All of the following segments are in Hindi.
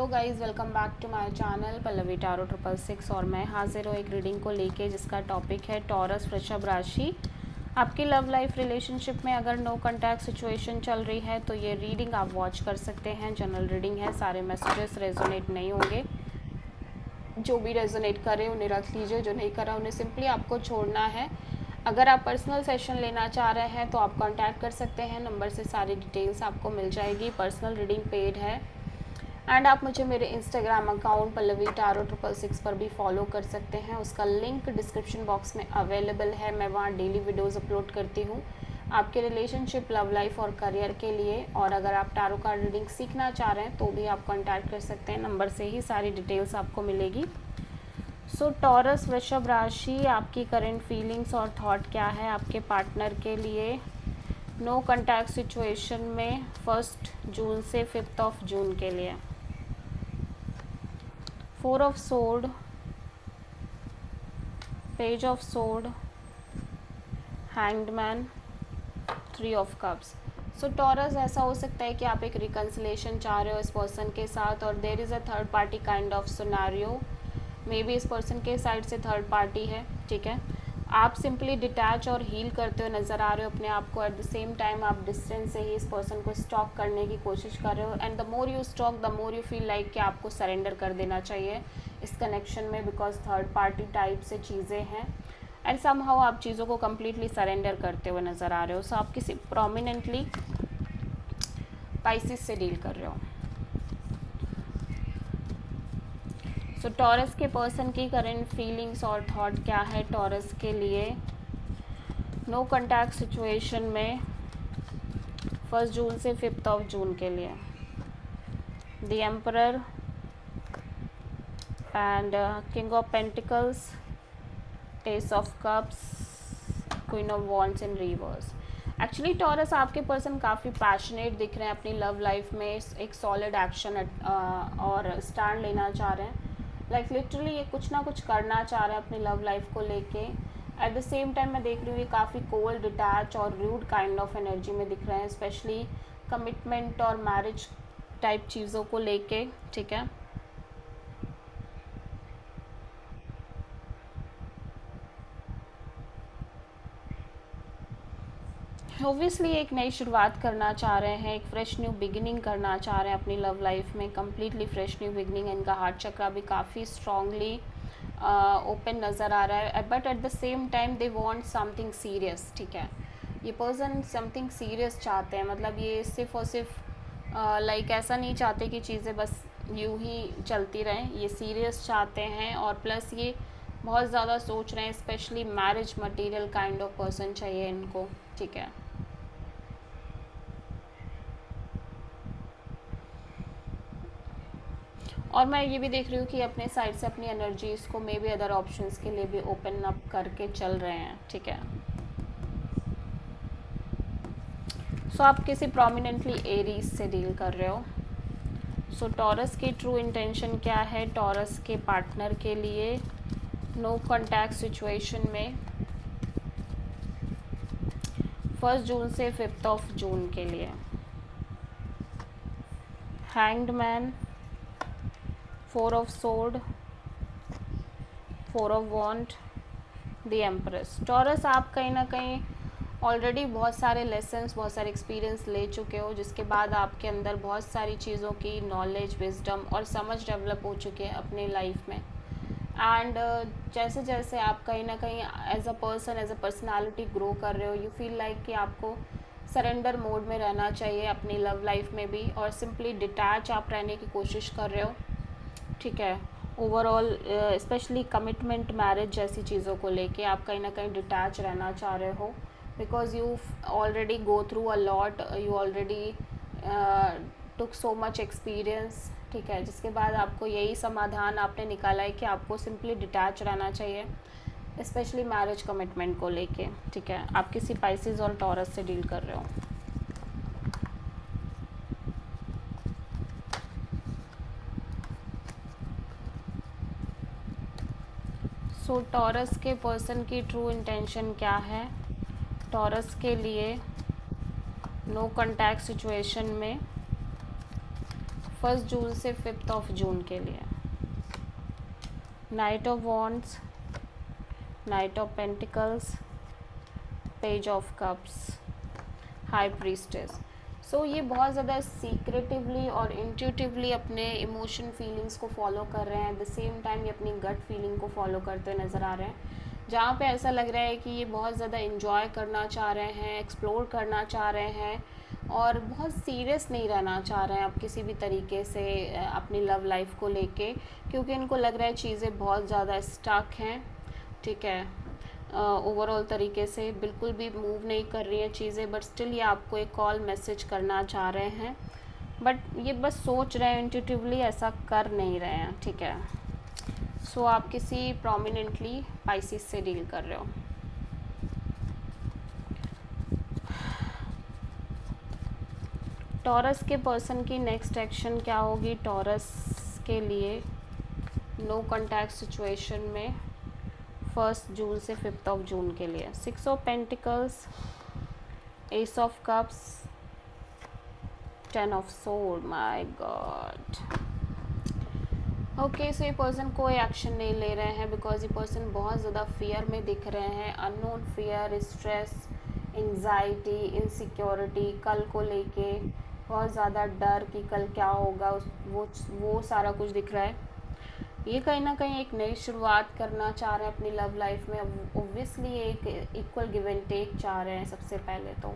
Hello guys, welcome back to my channel Pallavi tarot 666 और मैं हाजिर हूँ एक रीडिंग को लेके जिसका टॉपिक है टॉरस वृषभ राशि। आपकी लव लाइफ रिलेशनशिप में अगर नो कॉन्टैक्ट सिचुएशन चल रही है तो ये रीडिंग आप वॉच कर सकते हैं। जनरल रीडिंग है, सारे मैसेजेस रेजोनेट नहीं होंगे। जो भी रेजोनेट करे उन्हें रख लीजिए, जो नहीं करा उन्हें सिंपली आपको छोड़ना है। अगर आप पर्सनल सेशन लेना चाह रहे हैं तो आप कांटेक्ट कर सकते हैं, नंबर से सारी डिटेल्स आपको मिल जाएगी। पर्सनल रीडिंग पेड है एंड आप मुझे मेरे इंस्टाग्राम अकाउंट पल्लवी टारो 666 पर भी फॉलो कर सकते हैं। उसका लिंक डिस्क्रिप्शन बॉक्स में अवेलेबल है। मैं वहाँ डेली वीडियोस अपलोड करती हूँ आपके रिलेशनशिप, लव लाइफ और करियर के लिए। और अगर आप टारो कार्ड रीडिंग सीखना चाह रहे हैं तो भी आप कांटेक्ट कर सकते हैं, नंबर से ही सारी डिटेल्स आपको मिलेगी। सो टॉरस वृषभ राशि, आपकी करंट फीलिंग्स और थॉट क्या है आपके पार्टनर के लिए नो कॉन्टैक्ट सिचुएशन में 1 जून से 5 जून के लिए। 4 of sword, page of sword, hanged man, 3 of cups. So taurus, ऐसा हो सकता है कि आप एक रिकन्सिलेशन चाह रहे हो इस पर्सन के साथ और there is a third party kind of scenario. Maybe इस पर्सन के साइड से थर्ड पार्टी है, ठीक है। आप सिंपली डिटैच और हील करते हुए नज़र आ रहे हो अपने आप को। एट द सेम टाइम आप डिस्टेंस से ही इस पर्सन को स्टॉक करने की कोशिश कर रहे हो and the more you stock the more you feel like कि आपको सरेंडर कर देना चाहिए इस कनेक्शन में, बिकॉज थर्ड पार्टी टाइप से चीज़ें हैं एंड समहाउ आप चीज़ों को कम्प्लीटली सरेंडर करते हुए नज़र आ रहे हो। सो आप किसी प्रोमिनेंटली पाइसिस से डील कर रहे हो। सो टॉरस के पर्सन की करंट फीलिंग्स और थॉट क्या है टॉरस के लिए नो कॉन्टैक्ट सिचुएशन में 1 जून से 5 जून के लिए। The emperor and king of pentacles, ace of cups, queen of wands in reverse. Actually taurus, आपके पर्सन काफ़ी पैशनेट दिख रहे हैं अपनी लव लाइफ में। एक सॉलिड एक्शन और स्टैंड लेना चाह रहे हैं। लाइक लिटरली ये कुछ ना कुछ करना चाह रहे हैं अपनी लव लाइफ को लेके। एट द सेम टाइम मैं देख रही हूँ ये काफ़ी कोल्ड, डिटैच और रूड काइंड ऑफ एनर्जी में दिख रहे हैं, स्पेशली कमिटमेंट और मैरिज टाइप चीज़ों को लेके, ठीक है। ऑब्वियसली एक नई शुरुआत करना चाह रहे हैं, एक फ्रेश न्यू बिगिनिंग करना चाह रहे हैं अपनी लव लाइफ में, कम्प्लीटली फ्रेश न्यू बिगिनिंग। इनका हार्ट चक्रा भी काफ़ी स्ट्रांगली ओपन नज़र आ रहा है, but at the same time they want something serious, ठीक है। ये पर्सन समथिंग सीरियस चाहते हैं, मतलब ये सिर्फ और सिर्फ लाइक ऐसा नहीं चाहते कि चीज़ें बस यूं ही चलती रहें। ये सीरियस चाहते हैं और प्लस ये बहुत ज़्यादा सोच रहे हैं, specially marriage material kind of person चाहिए इनको, ठीक है। और मैं ये भी देख रही हूँ कि अपने साइड से अपनी एनर्जीज़ को मे बी अदर ऑप्शंस के लिए भी ओपन अप करके चल रहे हैं, ठीक है। सो आप किसी प्रोमिनेंटली एरीज से डील कर रहे हो। सो टॉरस की ट्रू इंटेंशन क्या है टॉरस के पार्टनर के लिए नो कॉन्टैक्ट सिचुएशन में 1 जून से 5 जून के लिए। Hanged man, 4 of sword, 4 of wand, the empress. Taurus, आप कहीं ना कहीं ऑलरेडी बहुत सारे लेसन्स, बहुत सारे एक्सपीरियंस ले चुके हो, जिसके बाद आपके अंदर बहुत सारी चीज़ों की नॉलेज, विजडम और समझ डेवलप हो चुकी है अपनी लाइफ में। एंड जैसे जैसे आप कहीं ना कहीं as a person, as a personality grow कर रहे हो, यू फील लाइक कि आपको सरेंडर मोड में रहना चाहिए अपनी लव लाइफ में भी, और सिंपली डिटैच आप रहने की कोशिश कर रहे हो, ठीक है। ओवरऑल स्पेशली कमिटमेंट, मैरिज जैसी चीज़ों को लेके आप कहीं ना कहीं डिटैच रहना चाह रहे हो, because you already go through a lot, you already took so much experience, ठीक है। जिसके बाद आपको यही समाधान आपने निकाला है कि आपको सिंपली डिटैच रहना चाहिए, स्पेशली मैरिज कमिटमेंट को लेके, ठीक है। आप किसी पाइसिस और टॉरस से डील कर रहे हो। सो टॉरस के पर्सन की ट्रू इंटेंशन क्या है टॉरस के लिए नो कॉन्टैक्ट सिचुएशन में 1 जून से 5 जून के लिए। Knight of wands, knight of pentacles, page of cups, high priestess. So ये बहुत ज़्यादा सीक्रेटिवली और इंट्यूटिवली अपने इमोशन फीलिंग्स को फॉलो कर रहे हैं, एट द सेम टाइम ये अपनी गट फीलिंग को फॉलो करते हुए नज़र आ रहे हैं, जहाँ पे ऐसा लग रहा है कि ये बहुत ज़्यादा इन्जॉय करना चाह रहे हैं, एक्सप्लोर करना चाह रहे हैं और बहुत सीरियस नहीं रहना चाह रहे हैं आप किसी भी तरीके से अपनी लव लाइफ को लेके, क्योंकि इनको लग रहा है चीज़ें बहुत ज़्यादा स्टक हैं, ठीक है, ओवरऑल तरीके से बिल्कुल भी मूव नहीं कर रही हैं चीज़ें, बट स्टिल ये आपको एक कॉल मैसेज करना चाह रहे हैं, बट ये बस सोच रहे हैं, इंट्यूटिवली ऐसा कर नहीं रहे हैं, ठीक है। सो आप किसी प्रोमिनेंटली पाइसिस से डील कर रहे हो। टॉरस के पर्सन की नेक्स्ट एक्शन क्या होगी टॉरस के लिए नो कॉन्टैक्ट सिचुएशन में 1 जून से 5 जून के लिए? 6 of pentacles, ace of cups, 10 of sword, my god. Okay, so ये पर्सन कोई एक्शन नहीं ले रहे हैं बिकॉज ये पर्सन बहुत ज़्यादा फियर में दिख रहे हैं, unknown fear, stress, anxiety, insecurity, कल को लेके बहुत ज़्यादा डर कि कल क्या होगा, वो सारा कुछ दिख रहा है। ये कहीं ना कहीं एक नई शुरुआत करना चाह रहे हैं अपनी लव लाइफ में, ओब्वियसली एक इक्वल गिव एंड टेक चाह रहे हैं सबसे पहले तो,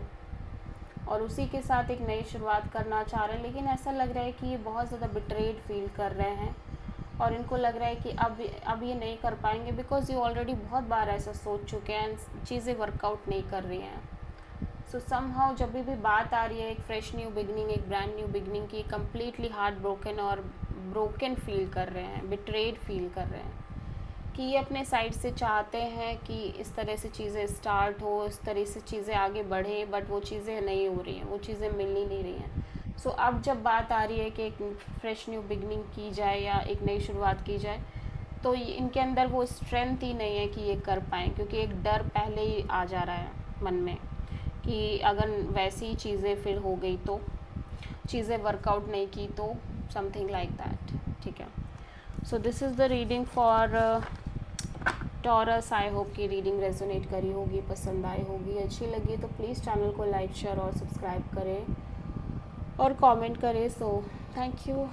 और उसी के साथ एक नई शुरुआत करना चाह रहे हैं, लेकिन ऐसा लग रहा है कि ये बहुत ज़्यादा बिट्रेड फील कर रहे हैं और इनको लग रहा है कि अब ये नहीं कर पाएंगे बिकॉज ये ऑलरेडी बहुत बार ऐसा सोच चुके हैं, चीज़ें वर्कआउट नहीं कर रही हैं। सो समहाउ जब भी बात आ रही है एक फ्रेश न्यू बिगनिंग, एक ब्रांड न्यू बिगनिंग की, कम्प्लीटली हार्ट ब्रोकन और ब्रोकन फील कर रहे हैं, बिट्रेड फील कर रहे हैं कि ये अपने साइड से चाहते हैं कि इस तरह से चीज़ें स्टार्ट हो, इस तरह से चीज़ें आगे बढ़े, बट वो चीज़ें नहीं हो रही हैं, वो चीज़ें मिल ही नहीं रही हैं। सो अब जब बात आ रही है कि एक फ्रेश न्यू बिगनिंग की जाए या एक नई शुरुआत की जाए, तो इनके अंदर वो स्ट्रेंथ ही नहीं है कि ये कर पाएँ, क्योंकि एक डर पहले ही आ जा रहा है मन में कि अगर वैसी चीज़ें फिर हो गई तो, चीज़ें वर्कआउट नहीं की तो, समथिंग लाइक दैट, ठीक है। So this is the reading for taurus. I hope कि रीडिंग रेजोनेट करी होगी, पसंद आई होगी, अच्छी लगी तो प्लीज़ चैनल को लाइक, शेयर और सब्सक्राइब करें और कमेंट करें। So thank you.